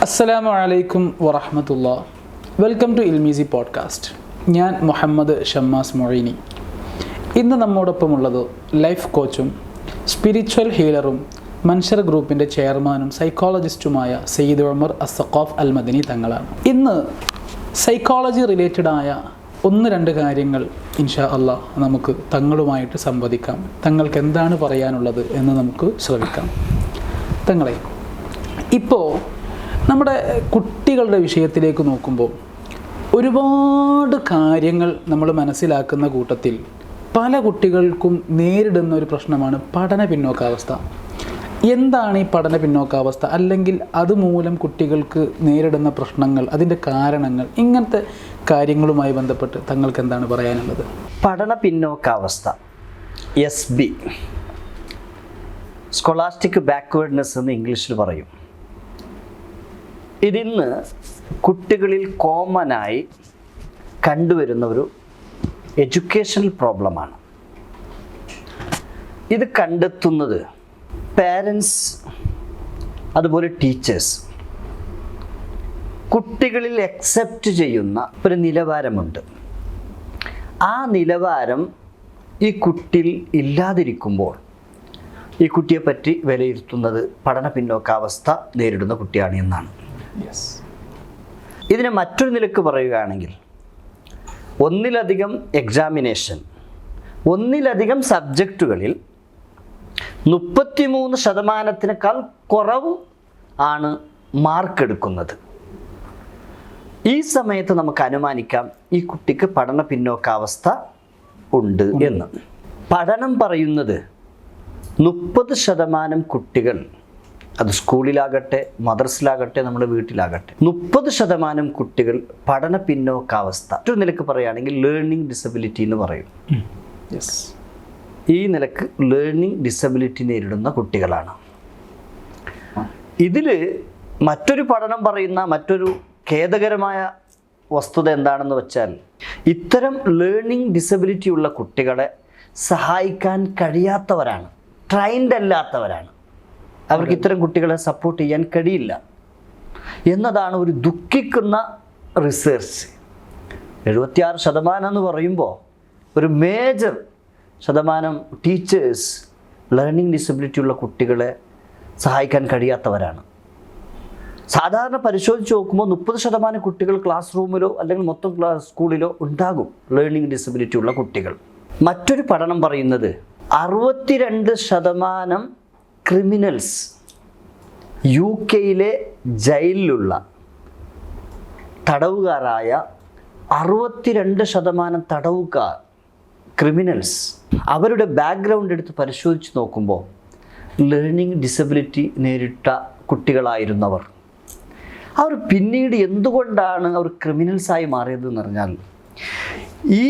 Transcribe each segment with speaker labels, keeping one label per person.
Speaker 1: അസ്സലാമു അലൈക്കും വറഹ്മത്തുള്ളാ. Welcome to Ilmisi podcast. ഞാൻ മുഹമ്മദ് ഷമ്മാസ് മൊഴീനി. ഇന്ന് നമ്മോടൊപ്പമുള്ളത് ലൈഫ് കോച്ചും സ്പിരിച്വൽ ഹീലറും മൻഷർ ഗ്രൂപ്പിൻ്റെ ചെയർമാനും സൈക്കോളജിസ്റ്റുമായ സയ്യിദ് ഉമർ അസ്സഖാഫ് അൽ മദനി തങ്ങളാണ്. ഇന്ന് സൈക്കോളജി റിലേറ്റഡായ ഒന്ന് രണ്ട് കാര്യങ്ങൾ ഇൻഷാ അള്ളാഹ് നമുക്ക് തങ്ങളുമായിട്ട് സംവദിക്കാം. തങ്ങൾക്ക് എന്താണ് പറയാനുള്ളത് എന്ന് നമുക്ക് ശ്രമിക്കാം. തങ്ങളെ, ഇപ്പോൾ നമ്മുടെ കുട്ടികളുടെ വിഷയത്തിലേക്ക് നോക്കുമ്പോൾ ഒരുപാട് കാര്യങ്ങൾ നമ്മൾ മനസ്സിലാക്കുന്ന കൂട്ടത്തിൽ പല കുട്ടികൾക്കും നേരിടുന്ന ഒരു പ്രശ്നമാണ് പഠന പിന്നോക്കാവസ്ഥ. എന്താണ് ഈ പഠന പിന്നോക്കാവസ്ഥ, അല്ലെങ്കിൽ അതുമൂലം കുട്ടികൾക്ക് നേരിടുന്ന പ്രശ്നങ്ങൾ, അതിൻ്റെ കാരണങ്ങൾ, ഇങ്ങനത്തെ കാര്യങ്ങളുമായി ബന്ധപ്പെട്ട് തങ്ങൾക്ക് എന്താണ് പറയാനുള്ളത്?
Speaker 2: പഠന പിന്നോക്കാവസ്ഥ, SB, സ്കോളാസ്റ്റിക് ബാക്ക്വേർഡ്നെസ് എന്ന് ഇംഗ്ലീഷിൽ പറയും. ഇതിന്ന് കുട്ടികളിൽ കോമനായി കണ്ടുവരുന്ന ഒരു എഡ്യൂക്കേഷണൽ പ്രോബ്ലമാണ്. ഇത് കണ്ടെത്തുന്നത് പാരൻസ്, അതുപോലെ ടീച്ചേഴ്സ്. കുട്ടികളിൽ അക്സെപ്റ്റ് ചെയ്യുന്ന ഒരു നിലവാരമുണ്ട്. ആ നിലവാരം ഈ കുട്ടിയിൽ ഇല്ലാതിരിക്കുമ്പോൾ ഈ കുട്ടിയെപ്പറ്റി വിലയിരുത്തുന്നത് പഠന പിന്നോക്കാവസ്ഥ നേരിടുന്ന കുട്ടിയാണ് എന്നാണ്. ഇതിനെ മറ്റൊരു നിലക്ക് പറയുകയാണെങ്കിൽ, ഒന്നിലധികം എക്സാമിനേഷൻ, ഒന്നിലധികം സബ്ജക്റ്റുകളിൽ 33% കുറവ് ആണ് മാർക്ക് എടുക്കുന്നത്. ഈ സമയത്ത് നമുക്ക് അനുമാനിക്കാം ഈ കുട്ടിക്ക് പഠന പിന്നോക്കാവസ്ഥ ഉണ്ട് എന്ന്. പഠനം പറയുന്നത് 30% കുട്ടികൾ, അത് സ്കൂളിലാകട്ടെ മദ്രസിലാകട്ടെ നമ്മുടെ വീട്ടിലാകട്ടെ, 30% കുട്ടികൾ പഠന പിന്നോക്കാവസ്ഥ, മറ്റൊരു നിലക്ക് പറയുകയാണെങ്കിൽ ലേണിംഗ് ഡിസബിലിറ്റി എന്ന് പറയും. ഈ നിലക്ക് ലേണിംഗ് ഡിസബിലിറ്റി നേരിടുന്ന കുട്ടികളാണ്. ഇതിൽ മറ്റൊരു പഠനം പറയുന്ന മറ്റൊരു ഖേദകരമായ വസ്തുത എന്താണെന്ന് വെച്ചാൽ, ഇത്തരം ലേണിംഗ് ഡിസബിലിറ്റി ഉള്ള കുട്ടികളെ സഹായിക്കാൻ കഴിയാത്തവരാണ്, ട്രെയിൻഡ് അല്ലാത്തവരാണ്. അവർക്ക് ഇത്തരം കുട്ടികളെ സപ്പോർട്ട് ചെയ്യാൻ കഴിയില്ല എന്നതാണ് ഒരു ദുഃഖിക്കുന്ന റിസർച്ച്. 76% എന്ന് പറയുമ്പോൾ ഒരു മേജർ ശതമാനം ടീച്ചേഴ്സ് ലേണിംഗ് ഡിസബിലിറ്റി ഉള്ള കുട്ടികളെ സഹായിക്കാൻ കഴിയാത്തവരാണ്. സാധാരണ പരിശോധിച്ച് നോക്കുമ്പോൾ 30% കുട്ടികൾ ക്ലാസ് റൂമിലോ അല്ലെങ്കിൽ മൊത്തം സ്കൂളിലോ ഉണ്ടാകും ലേണിംഗ് ഡിസബിലിറ്റി ഉള്ള കുട്ടികൾ. മറ്റൊരു പഠനം പറയുന്നത് 62% ക്രിമിനൽസ്, UK ജയിലിലുള്ള തടവുകാരായ 62% തടവുകാർ, ക്രിമിനൽസ്, അവരുടെ ബാക്ക്ഗ്രൗണ്ട് എടുത്ത് പരിശോധിച്ച് നോക്കുമ്പോൾ ലേണിംഗ് ഡിസബിലിറ്റി നേരിട്ട കുട്ടികളായിരുന്നവർ. അവർ പിന്നീട് എന്തുകൊണ്ടാണ് അവർ ക്രിമിനൽസായി മാറിയതെന്ന് പറഞ്ഞാൽ, ഈ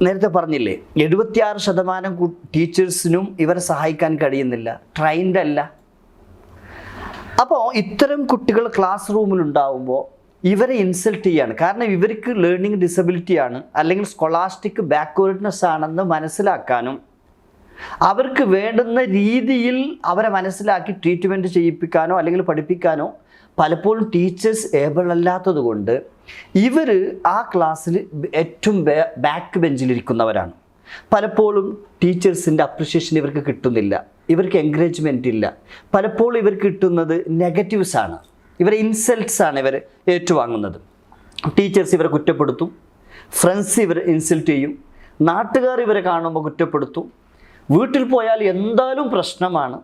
Speaker 2: നേരത്തെ പറഞ്ഞില്ലേ 76% ടീച്ചേഴ്സിനും ഇവരെ സഹായിക്കാൻ കഴിയുന്നില്ല, ട്രെയിൻഡ് അല്ല. അപ്പോൾ ഇത്തരം കുട്ടികൾ ക്ലാസ് റൂമിലുണ്ടാവുമ്പോൾ ഇവരെ ഇൻസൾട്ട് ചെയ്യാണ്. കാരണം ഇവർക്ക് ലേണിംഗ് ഡിസബിലിറ്റിയാണ് അല്ലെങ്കിൽ സ്കോളാസ്റ്റിക് ബാക്ക്വേർഡ്നെസ് ആണെന്ന് മനസ്സിലാക്കാനും അവർക്ക് വേണ്ടുന്ന രീതിയിൽ അവരെ മനസ്സിലാക്കി ട്രീറ്റ്മെൻറ്റ് ചെയ്യിപ്പിക്കാനോ അല്ലെങ്കിൽ പഠിപ്പിക്കാനോ പലപ്പോഴും ടീച്ചേഴ്സ് ഏബിൾ അല്ലാത്തത് കൊണ്ട് ഇവർ ആ ക്ലാസ്സിൽ ഏറ്റവും ബാക്ക് ബെഞ്ചിലിരിക്കുന്നവരാണ്. പലപ്പോഴും ടീച്ചേഴ്സിൻ്റെ അപ്രിഷിയേഷൻ ഇവർക്ക് കിട്ടുന്നില്ല, ഇവർക്ക് എൻകറേജ്മെൻ്റ് ഇല്ല. പലപ്പോഴും ഇവർക്ക് കിട്ടുന്നത് നെഗറ്റീവ്സാണ്, ഇവരെ ഇൻസൾട്ട്സാണ് ഇവർ ഏറ്റുവാങ്ങുന്നത്. ടീച്ചേഴ്സ് ഇവരെ കുറ്റപ്പെടുത്തും, ഫ്രണ്ട്സ് ഇവരെ ഇൻസൾട്ട് ചെയ്യും, നാട്ടുകാർ ഇവരെ കാണുമ്പോൾ കുറ്റപ്പെടുത്തും, വീട്ടിൽ പോയാൽ എന്തായാലും പ്രശ്നമാണ്.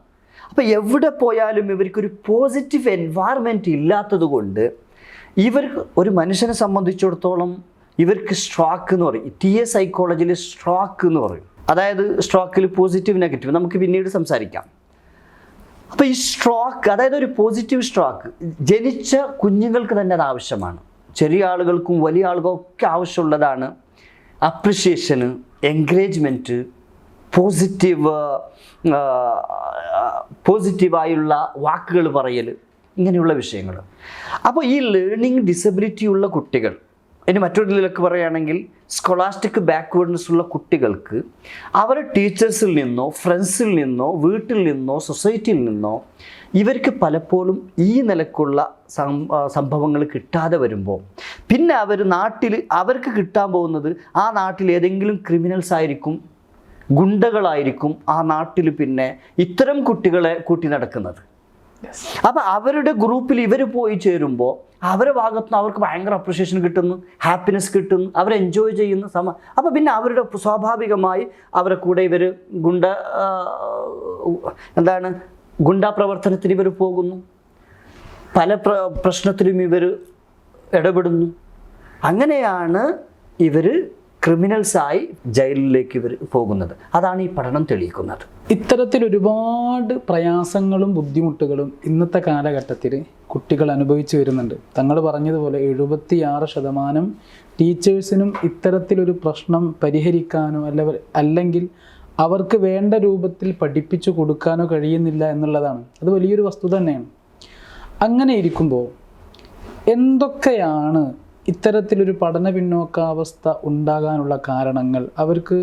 Speaker 2: അപ്പോൾ എവിടെ പോയാലും ഇവർക്കൊരു പോസിറ്റീവ് എൻവയറമെൻറ്റ് ഇല്ലാത്തത് കൊണ്ട് ഇവർക്ക്, ഒരു മനുഷ്യനെ സംബന്ധിച്ചിടത്തോളം ഇവർക്ക് സ്ട്രോക്ക് എന്ന് പറയും. TA സൈക്കോളജിയിൽ സ്ട്രോക്ക് എന്ന് പറയും. അതായത് സ്ട്രോക്കിൽ പോസിറ്റീവ് നെഗറ്റീവ് നമുക്ക് പിന്നീട് സംസാരിക്കാം. അപ്പോൾ ഈ സ്ട്രോക്ക്, അതായത് ഒരു പോസിറ്റീവ് സ്ട്രോക്ക് ജനിച്ച കുഞ്ഞുങ്ങൾക്ക് തന്നെ അത് ആവശ്യമാണ്. ചെറിയ ആളുകൾക്കും വലിയ ആളുകൾക്കൊക്കെ ആവശ്യമുള്ളതാണ് അപ്രിഷിയേഷന്, എൻകറേജ്മെൻറ്റ്, പോസിറ്റീവായുള്ള വാക്കുകൾ പറയൽ, ഇങ്ങനെയുള്ള വിഷയങ്ങൾ. അപ്പോൾ ഈ ലേണിംഗ് ഡിസബിലിറ്റി ഉള്ള കുട്ടികൾ ഇനി മറ്റൊരു ഇതിലൊക്കെ പറയുകയാണെങ്കിൽ സ്കോളാസ്റ്റിക് ബാക്ക്വേർഡ്നെസ് ഉള്ള കുട്ടികൾക്ക് അവരുടെ ടീച്ചേഴ്സിൽ നിന്നോ ഫ്രണ്ട്സിൽ നിന്നോ വീട്ടിൽ നിന്നോ സൊസൈറ്റിയിൽ നിന്നോ ഇവർക്ക് പലപ്പോഴും ഈ നിലക്കുള്ള സംഭവങ്ങൾ കിട്ടാതെ വരുമ്പോൾ പിന്നെ അവർക്ക് കിട്ടാൻ പോകുന്നത് ആ നാട്ടിൽ ഏതെങ്കിലും ക്രിമിനൽസ് ആയിരിക്കും, ഗുണ്ടകളായിരിക്കും ആ നാട്ടിൽ പിന്നെ ഇത്തരം കുട്ടികളെ കൂട്ടി നടക്കുന്നത്. അപ്പം അവരുടെ ഗ്രൂപ്പിൽ ഇവർ പോയി ചേരുമ്പോൾ അവരുടെ ഭാഗത്തുനിന്ന് അവർക്ക് ഭയങ്കര അപ്രിഷിയേഷൻ കിട്ടുന്നു, ഹാപ്പിനെസ് കിട്ടുന്നു, അവർ എൻജോയ് ചെയ്യുന്ന അപ്പോൾ പിന്നെ അവരുടെ സ്വാഭാവികമായി അവരെ കൂടെ ഇവർ ഗുണ്ടാ പ്രവർത്തനത്തിന് ഇവർ പോകുന്നു, പല പ്രശ്നത്തിലും ഇവർ ഇടപെടുന്നു. അങ്ങനെയാണ് ഇവർ ക്രിമിനൽസായി ജയിലിലേക്ക് ഇവർ പോകുന്നത്. അതാണ് ഈ പഠനം തെളിയിക്കുന്നത്.
Speaker 1: ഇത്തരത്തിൽ ഒരുപാട് പ്രയാസങ്ങളും ബുദ്ധിമുട്ടുകളും ഇന്നത്തെ കാലഘട്ടത്തിൽ കുട്ടികൾ അനുഭവിച്ചു വരുന്നുണ്ട്. തങ്ങൾ പറഞ്ഞതുപോലെ 76% ടീച്ചേഴ്സിനും ഇത്തരത്തിലൊരു പ്രശ്നം പരിഹരിക്കാനോ അല്ലെങ്കിൽ അവർക്ക് വേണ്ട രൂപത്തിൽ പഠിപ്പിച്ചു കൊടുക്കാനോ കഴിയുന്നില്ല എന്നുള്ളതാണ്. അത് വലിയൊരു വസ്തുത തന്നെയാണ്. അങ്ങനെ ഇരിക്കുമ്പോൾ എന്തൊക്കെയാണ് ഇത്തരത്തിലൊരു പഠന പിന്നോക്കാവസ്ഥ ഉണ്ടാകാനുള്ള കാരണങ്ങൾ? അവർക്ക്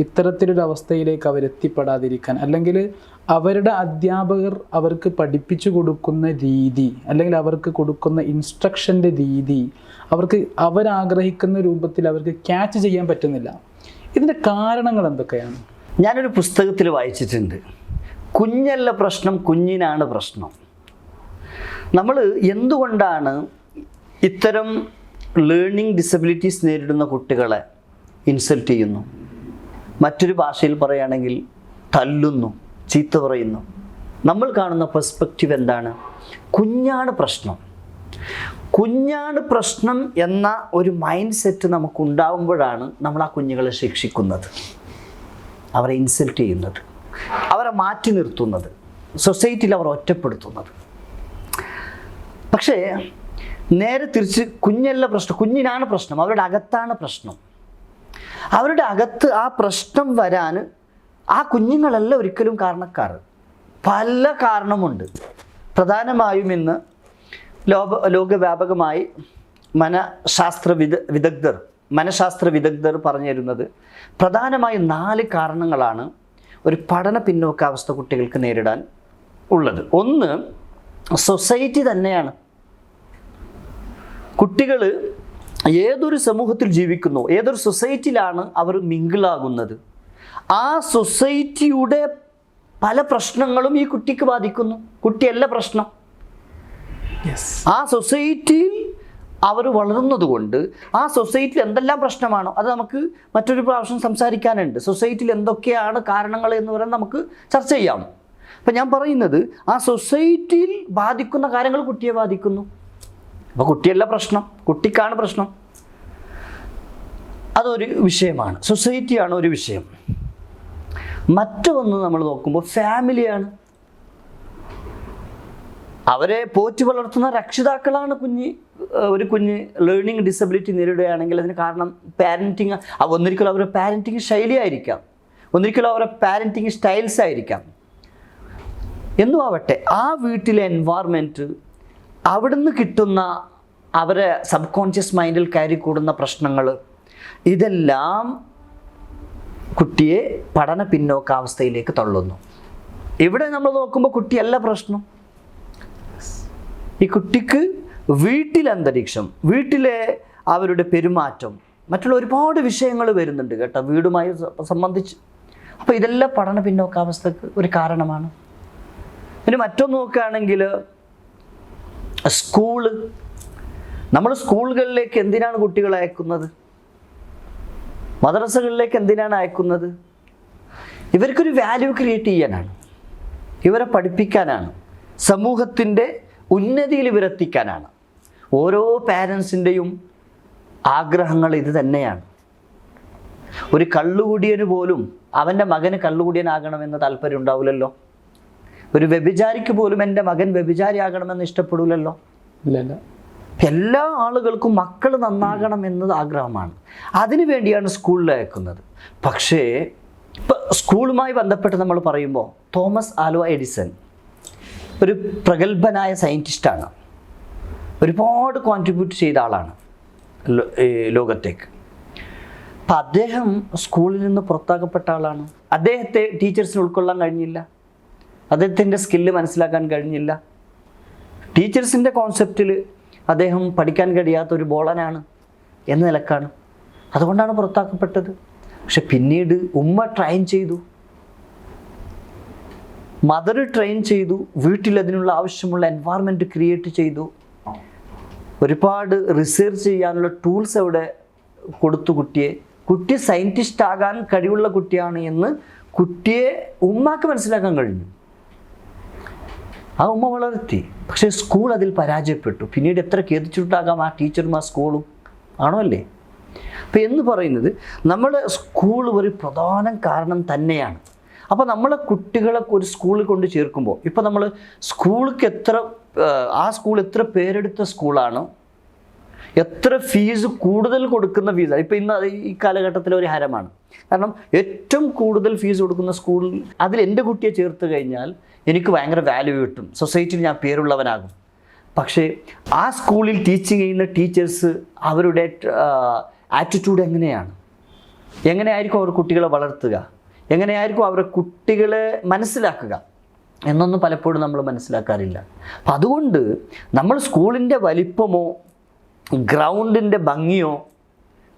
Speaker 1: ഇത്തരത്തിലൊരു അവസ്ഥയിലേക്ക് അവരെത്തിപ്പെടാതിരിക്കാൻ, അല്ലെങ്കിൽ അവരുടെ അധ്യാപകർ അവർക്ക് പഠിപ്പിച്ചു കൊടുക്കുന്ന രീതി, അല്ലെങ്കിൽ അവർക്ക് കൊടുക്കുന്ന ഇൻസ്ട്രക്ഷൻ്റെ രീതി അവരാഗ്രഹിക്കുന്ന രൂപത്തിൽ അവർക്ക് ക്യാച്ച് ചെയ്യാൻ പറ്റുന്നില്ല. ഇതിൻ്റെ കാരണങ്ങൾ എന്തൊക്കെയാണ്?
Speaker 2: ഞാനൊരു പുസ്തകത്തിൽ വായിച്ചിട്ടുണ്ട്, കുഞ്ഞല്ല പ്രശ്നം, കുഞ്ഞിനാണ് പ്രശ്നം. നമ്മൾ എന്തുകൊണ്ടാണ് ഇത്തരം ലേണിംഗ് ഡിസബിലിറ്റീസ് നേരിടുന്ന കുട്ടികളെ ഇൻസൾട്ട് ചെയ്യുന്നു, മറ്റൊരു ഭാഷയിൽ പറയുകയാണെങ്കിൽ തല്ലുന്നു, ചീത്ത പറയുന്നു? നമ്മൾ കാണുന്ന പെർസ്പെക്റ്റീവ് എന്താണ്? കുഞ്ഞാണ് പ്രശ്നം. കുഞ്ഞാണ് പ്രശ്നം എന്ന ഒരു മൈൻഡ് സെറ്റ് നമുക്കുണ്ടാകുമ്പോഴാണ് നമ്മൾ ആ കുഞ്ഞുങ്ങളെ ശിക്ഷിക്കുന്നത്, അവരെ ഇൻസൾട്ട് ചെയ്യുന്നത്, അവരെ മാറ്റി നിർത്തുന്നത്, സൊസൈറ്റിയിൽ അവർ ഒറ്റപ്പെടുത്തുന്നത്. പക്ഷേ നേരെ തിരിച്ച് കുഞ്ഞല്ല പ്രശ്നം, കുഞ്ഞിനാണ് പ്രശ്നം, അവരുടെ അകത്താണ് പ്രശ്നം. അവരുടെ അകത്ത് ആ പ്രശ്നം വരാൻ ആ കുഞ്ഞുങ്ങളല്ല ഒരിക്കലും കാരണക്കാർ. പല കാരണമുണ്ട്. പ്രധാനമായും ഇന്ന് ലോകവ്യാപകമായി മനഃശാസ്ത്ര വിദഗ്ധർ പറഞ്ഞു തരുന്നത് പ്രധാനമായും 4 കാരണങ്ങളാണ് ഒരു പഠന പിന്നോക്കാവസ്ഥ കുട്ടികൾക്ക് നേരിടാൻ ഉള്ളത്. ഒന്ന്, സൊസൈറ്റി തന്നെയാണ്. കുട്ടികൾ ഏതൊരു സമൂഹത്തിൽ ജീവിക്കുന്നു, ഏതൊരു സൊസൈറ്റിയിലാണ് അവർ മിങ്കിളാകുന്നത്, ആ സൊസൈറ്റിയുടെ പല പ്രശ്നങ്ങളും ഈ കുട്ടിക്ക് ബാധിക്കുന്നു. കുട്ടിയല്ല പ്രശ്നം. ആ സൊസൈറ്റിയിൽ അവർ വളരുന്നത് കൊണ്ട് ആ സൊസൈറ്റിയിൽ എന്തെല്ലാം പ്രശ്നമാണോ അത് നമുക്ക് മറ്റൊരു പ്രാവശ്യം സംസാരിക്കാനുണ്ട്. സൊസൈറ്റിയിൽ എന്തൊക്കെയാണ് കാരണങ്ങൾ എന്ന് പറയാൻ നമുക്ക് ചർച്ച ചെയ്യാം. അപ്പം ഞാൻ പറയുന്നത് ആ സൊസൈറ്റിയിൽ ബാധിക്കുന്ന കാര്യങ്ങൾ കുട്ടിയെ ബാധിക്കുന്നു. അപ്പോൾ കുട്ടിയല്ല പ്രശ്നം, കുട്ടിക്കാണ് പ്രശ്നം. അതൊരു വിഷയമാണ്. സൊസൈറ്റിയാണ് ഒരു വിഷയം. മറ്റൊന്ന് നമ്മൾ നോക്കുമ്പോൾ ഫാമിലിയാണ്. അവരെ പോറ്റി വളർത്തുന്ന രക്ഷിതാക്കളാണ് ഒരു കുഞ്ഞ് ലേണിംഗ് ഡിസബിലിറ്റി നേരിടുകയാണെങ്കിൽ അതിന് കാരണം പാരൻറ്റിങ്. ഒന്നിരിക്കലും അവരുടെ പാരൻറ്റിങ് ശൈലിയായിരിക്കാം, ഒന്നിരിക്കലും അവരുടെ പാരൻറ്റിങ് സ്റ്റൈൽസ് ആയിരിക്കാം. എന്നും ആവട്ടെ, ആ വീട്ടിലെ എൻവയറമെൻറ്റ്, അവിടുന്ന് കിട്ടുന്ന അവരെ സബ് കോൺഷ്യസ് മൈൻഡിൽ കയറി കൂടുന്ന പ്രശ്നങ്ങൾ, ഇതെല്ലാം കുട്ടിയെ പഠന പിന്നോക്കാവസ്ഥയിലേക്ക് തള്ളുന്നു. ഇവിടെ നമ്മൾ നോക്കുമ്പോൾ കുട്ടിയല്ല പ്രശ്നം. ഈ കുട്ടിക്ക് വീട്ടിലെ അന്തരീക്ഷം, വീട്ടിലെ അവരുടെ പെരുമാറ്റം, മറ്റുള്ള ഒരുപാട് വിഷയങ്ങൾ വരുന്നുണ്ട് കേട്ടോ വീടുമായി സംബന്ധിച്ച്. അപ്പോൾ ഇതെല്ലാം പഠന പിന്നോക്കാവസ്ഥക്ക് ഒരു കാരണമാണ്. പിന്നെ മറ്റൊന്ന് നോക്കുകയാണെങ്കിൽ സ്കൂള്. നമ്മൾ സ്കൂളുകളിലേക്ക് എന്തിനാണ് കുട്ടികളെ അയക്കുന്നത്? മദ്രസകളിലേക്ക് എന്തിനാണ് അയക്കുന്നത്? ഇവർക്കൊരു വാല്യൂ ക്രിയേറ്റ് ചെയ്യാനാണ്, ഇവരെ പഠിപ്പിക്കാനാണ്, സമൂഹത്തിൻ്റെ ഉന്നതിയിൽ ഇവരെത്തിക്കാനാണ്. ഓരോ പാരൻസിൻ്റെയും ആഗ്രഹങ്ങൾ ഇത് തന്നെയാണ്. ഒരു കള്ളുകുടിയന് പോലും അവൻ്റെ മകന് കള്ളുകുടിയനാകണമെന്ന് താല്പര്യം ഉണ്ടാവില്ലല്ലോ. ഒരു വ്യഭിചാരിക്ക് പോലും എൻ്റെ മകൻ വ്യഭിചാരിയാകണമെന്ന് ഇഷ്ടപ്പെടില്ലല്ലോ.
Speaker 1: ഇല്ല.
Speaker 2: എല്ലാ ആളുകൾക്കും മക്കൾ നന്നാകണം എന്നത് ആഗ്രഹമാണ്. അതിനു വേണ്ടിയാണ് സ്കൂളിൽ അയക്കുന്നത്. പക്ഷേ ഇപ്പം സ്കൂളുമായി ബന്ധപ്പെട്ട് നമ്മൾ പറയുമ്പോൾ തോമസ് ആൽവ എഡിസൺ ഒരു പ്രഗത്ഭനായ സയൻറ്റിസ്റ്റാണ്, ഒരുപാട് കോൺട്രിബ്യൂട്ട് ചെയ്ത ആളാണ്. ലോകത്തേക്ക്. അപ്പം അദ്ദേഹം സ്കൂളിൽ നിന്ന് പുറത്താക്കപ്പെട്ട ആളാണ്. അദ്ദേഹത്തെ ടീച്ചേഴ്സിന് ഉൾക്കൊള്ളാൻ കഴിഞ്ഞില്ല, അദ്ദേഹത്തിൻ്റെ സ്കില്ല് മനസ്സിലാക്കാൻ കഴിഞ്ഞില്ല. ടീച്ചേഴ്സിൻ്റെ കോൺസെപ്റ്റിൽ അദ്ദേഹം പഠിക്കാൻ കഴിയാത്ത ഒരു ബോളനാണ് എന്ന നിലക്കാണ്, അതുകൊണ്ടാണ് പുറത്താക്കപ്പെട്ടത്. പക്ഷെ പിന്നീട് ഉമ്മ ട്രെയിൻ ചെയ്തു, മദർ ട്രെയിൻ ചെയ്തു, വീട്ടിൽ അതിനുള്ള ആവശ്യമുള്ള എൻവയറമെൻറ്റ് ക്രിയേറ്റ് ചെയ്തു, ഒരുപാട് റിസർച്ച് ചെയ്യാനുള്ള ടൂൾസ് അവിടെ കൊടുത്തു. കുട്ടി സയൻറ്റിസ്റ്റ് ആകാൻ കഴിവുള്ള കുട്ടിയാണ് എന്ന് കുട്ടിയെ ഉമ്മക്ക് മനസ്സിലാക്കാൻ കഴിഞ്ഞു. ആ ഉമ്മ വളർത്തി. പക്ഷേ സ്കൂൾ അതിൽ പരാജയപ്പെട്ടു. പിന്നീട് എത്ര ഖേദിച്ചിട്ടാകാം ആ ടീച്ചറും ആ സ്കൂളും, ആണോ അല്ലേ? അപ്പം എന്ന് പറയുന്നത് നമ്മുടെ സ്കൂൾ ഒരു പ്രധാന കാരണം തന്നെയാണ്. അപ്പോൾ നമ്മളെ കുട്ടികളെ ഒരു സ്കൂളിൽ കൊണ്ട് ചേർക്കുമ്പോൾ, ഇപ്പോൾ നമ്മൾ സ്കൂൾക്ക് ആ സ്കൂൾ എത്ര പേരെടുത്ത സ്കൂളാണോ, എത്ര ഫീസ് കൂടുതൽ കൊടുക്കുന്ന ഫീസാണ്. ഇപ്പോൾ ഇന്ന് ഈ കാലഘട്ടത്തിലെ ഒരു ഹരമാണ്. കാരണം ഏറ്റവും കൂടുതൽ ഫീസ് കൊടുക്കുന്ന സ്കൂളിൽ അതിൽ എൻ്റെ കുട്ടിയെ ചേർത്ത് കഴിഞ്ഞാൽ എനിക്ക് ഭയങ്കര വാല്യൂ കിട്ടും, സൊസൈറ്റിയിൽ ഞാൻ പേരുള്ളവനാകും. പക്ഷേ ആ സ്കൂളിൽ ടീച്ചിങ് ചെയ്യുന്ന ടീച്ചേഴ്സ് അവരുടെ ആറ്റിറ്റ്യൂഡ് എങ്ങനെയായിരിക്കും അവർ കുട്ടികളെ വളർത്തുക, എങ്ങനെയായിരിക്കും അവരുടെ കുട്ടികളെ മനസ്സിലാക്കുക എന്നൊന്നും പലപ്പോഴും നമ്മൾ മനസ്സിലാക്കാറില്ല. അപ്പം അതുകൊണ്ട് നമ്മൾ സ്കൂളിൻ്റെ വലിപ്പമോ ഗ്രൗണ്ടിൻ്റെ ഭംഗിയോ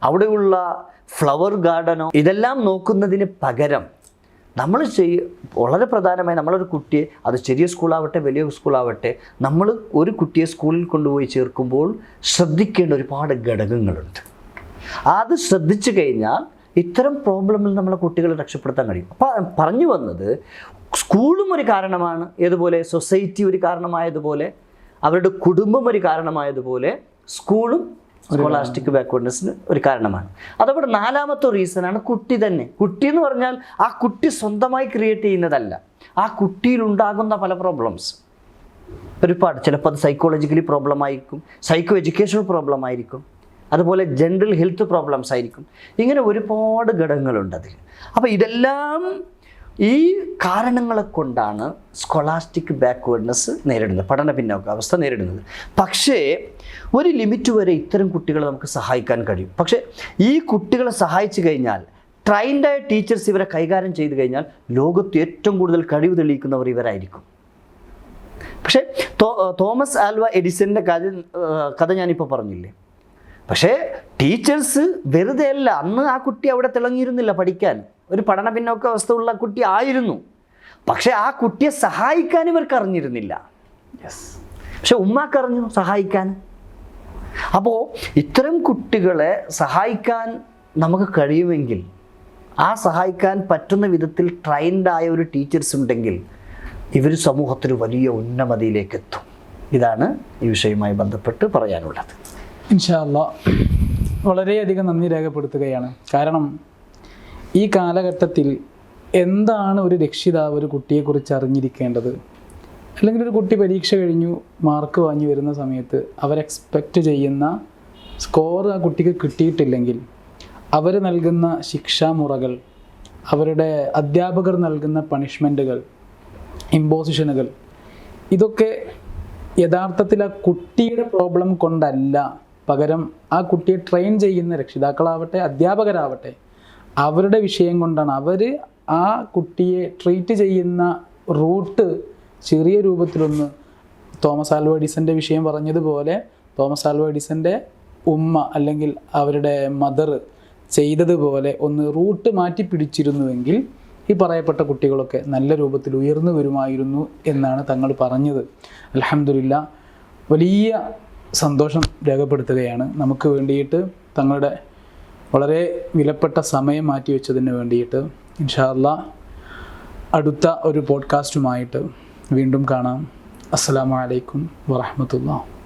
Speaker 2: അവിടെയുള്ള ഫ്ലവർ ഗാർഡനോ ഇതെല്ലാം നോക്കുന്നതിന് പകരം നമ്മൾ വളരെ പ്രധാനമായി നമ്മളൊരു കുട്ടിയെ, അത് ചെറിയ സ്കൂളാവട്ടെ വലിയ സ്കൂളാവട്ടെ, നമ്മൾ ഒരു കുട്ടിയെ സ്കൂളിൽ കൊണ്ടുപോയി ചേർക്കുമ്പോൾ ശ്രദ്ധിക്കേണ്ട ഒരുപാട് ഘടകങ്ങളുണ്ട്. അത് ശ്രദ്ധിച്ചു കഴിഞ്ഞാൽ ഇത്തരം പ്രോബ്ലമിൽ നമ്മളെ കുട്ടികളെ രക്ഷപ്പെടുത്താൻ കഴിയും. അപ്പോൾ പറഞ്ഞു വന്നത്, സ്കൂളും ഒരു കാരണമാണ്, ഏതുപോലെ സൊസൈറ്റി ഒരു കാരണമായതുപോലെ, അവരുടെ കുടുംബം ഒരു കാരണമായതുപോലെ സ്കൂളും സ്കോളാസ്റ്റിക് ബാക്ക്വേർഡ്നെസ്സിന് ഒരു കാരണമാണ്. അതവിടെ നാലാമത്തെ റീസണാണ് കുട്ടി തന്നെ. കുട്ടി എന്ന് പറഞ്ഞാൽ ആ കുട്ടി സ്വന്തമായി ക്രിയേറ്റ് ചെയ്യുന്നതല്ല, ആ കുട്ടിയിൽ ഉണ്ടാകുന്ന പല പ്രോബ്ലംസ് ഒരുപാട്. ചിലപ്പോൾ അത് സൈക്കോളജിക്കലി പ്രോബ്ലം ആയിരിക്കും, സൈക്കോ എഡ്യൂക്കേഷണൽ പ്രോബ്ലം ആയിരിക്കും, അതുപോലെ ജനറൽ ഹെൽത്ത് പ്രോബ്ലംസ് ആയിരിക്കും. ഇങ്ങനെ ഒരുപാട് ഘടകങ്ങളുണ്ട് അതിൽ. അപ്പോൾ ഇതെല്ലാം ഈ കാരണങ്ങളെ കൊണ്ടാണ് സ്കോളാസ്റ്റിക് ബാക്ക്വേർഡ്നെസ് നേരിടുന്നത്, പഠന പിന്നോക്കാവസ്ഥ നേരിടുന്നത്. പക്ഷേ ഒരു ലിമിറ്റ് വരെ ഇത്തരം കുട്ടികളെ നമുക്ക് സഹായിക്കാൻ കഴിയും. പക്ഷേ ഈ കുട്ടികളെ സഹായിച്ചു കഴിഞ്ഞാൽ, ട്രെയിൻഡായ ടീച്ചേഴ്സ് ഇവരെ കൈകാര്യം ചെയ്തു കഴിഞ്ഞാൽ, ലോകത്ത് ഏറ്റവും കൂടുതൽ കഴിവ് തെളിയിക്കുന്നവർ ഇവരായിരിക്കും. പക്ഷേ തോമസ് ആൽവ എഡിസൻ്റെ കഥ ഞാനിപ്പോൾ പറഞ്ഞില്ലേ. പക്ഷേ ടീച്ചേഴ്സ് വെറുതെ അല്ല, അന്ന് ആ കുട്ടി അവിടെ തിളങ്ങിയിരുന്നില്ല പഠിക്കാൻ, ഒരു പഠന പിന്നോക്കാവസ്ഥ ഉള്ള കുട്ടി ആയിരുന്നു. പക്ഷെ ആ കുട്ടിയെ സഹായിക്കാൻ ഇവർക്ക് അറിഞ്ഞിരുന്നില്ല. പക്ഷെ ഉമ്മാക്കറിഞ്ഞു സഹായിക്കാൻ. അപ്പോൾ ഇത്തരം കുട്ടികളെ സഹായിക്കാൻ നമുക്ക് കഴിയുമെങ്കിൽ, ആ സഹായിക്കാൻ പറ്റുന്ന വിധത്തിൽ ട്രെയിൻഡായ ഒരു ടീച്ചേഴ്സ് ഉണ്ടെങ്കിൽ, ഇവർ സമൂഹത്തിൽ വലിയ ഉന്നമതിയിലേക്ക് എത്തും. ഇതാണ് ഈ വിഷയവുമായി ബന്ധപ്പെട്ട് പറയാനുള്ളത്.
Speaker 1: ഇൻഷാ അല്ലാഹ് വളരെയധികം നന്ദി രേഖപ്പെടുത്തുകയാണ്. കാരണം ഈ കാലഘട്ടത്തിൽ എന്താണ് ഒരു രക്ഷിതാവ് ഒരു കുട്ടിയെക്കുറിച്ച് അറിഞ്ഞിരിക്കേണ്ടത്? അല്ലെങ്കിൽ ഒരു കുട്ടി പരീക്ഷ കഴിഞ്ഞു മാർക്ക് വാങ്ങി വരുന്ന സമയത്ത് അവർ എക്സ്പെക്റ്റ് ചെയ്യുന്ന സ്കോർ ആ കുട്ടിക്ക് കിട്ടിയിട്ടില്ലെങ്കിൽ അവർ നൽകുന്ന ശിക്ഷാമുറകൾ, അവരുടെ അധ്യാപകർ നൽകുന്ന പണിഷ്മെൻറ്റുകൾ, ഇമ്പോസിഷനുകൾ, ഇതൊക്കെ യഥാർത്ഥത്തിൽ ആ കുട്ടിയുടെ പ്രോബ്ലം കൊണ്ടല്ല, പകരം ആ കുട്ടിയെ ട്രെയിൻ ചെയ്യുന്ന രക്ഷിതാക്കളാവട്ടെ അധ്യാപകരാവട്ടെ അവരുടെ വിഷയം കൊണ്ടാണ്. അവർ ആ കുട്ടിയെ ട്രീറ്റ് ചെയ്യുന്ന റൂട്ട് ചെറിയ രൂപത്തിലൊന്ന് തോമസ് ആൽവ എഡിസൻ്റെ വിഷയം പറഞ്ഞതുപോലെ തോമസ് ആൽവ എഡിസൻ്റെ ഉമ്മ അല്ലെങ്കിൽ അവരുടെ മദർ ചെയ്തതുപോലെ ഒന്ന് റൂട്ട് മാറ്റി പിടിച്ചിരുന്നുവെങ്കിൽ ഈ പറയപ്പെട്ട കുട്ടികളൊക്കെ നല്ല രൂപത്തിൽ ഉയർന്നു വരുമായിരുന്നു എന്നാണ് തങ്ങൾ പറഞ്ഞത്. അൽഹംദുലില്ലാ, വലിയ സന്തോഷം രേഖപ്പെടുത്തുകയാണ്. നമുക്ക് വേണ്ടിയിട്ട് തങ്ങളുടെ വളരെ വിലപ്പെട്ട സമയം മാറ്റി വെച്ചതിന് വേണ്ടിയിട്ട്. ഇൻഷാ അല്ലാഹ് അടുത്ത ഒരു പോഡ്കാസ്റ്റുമായിട്ട് വീണ്ടും കാണാം. അസ്സലാമു അലൈക്കും വറഹ്മത്തുള്ളാഹി.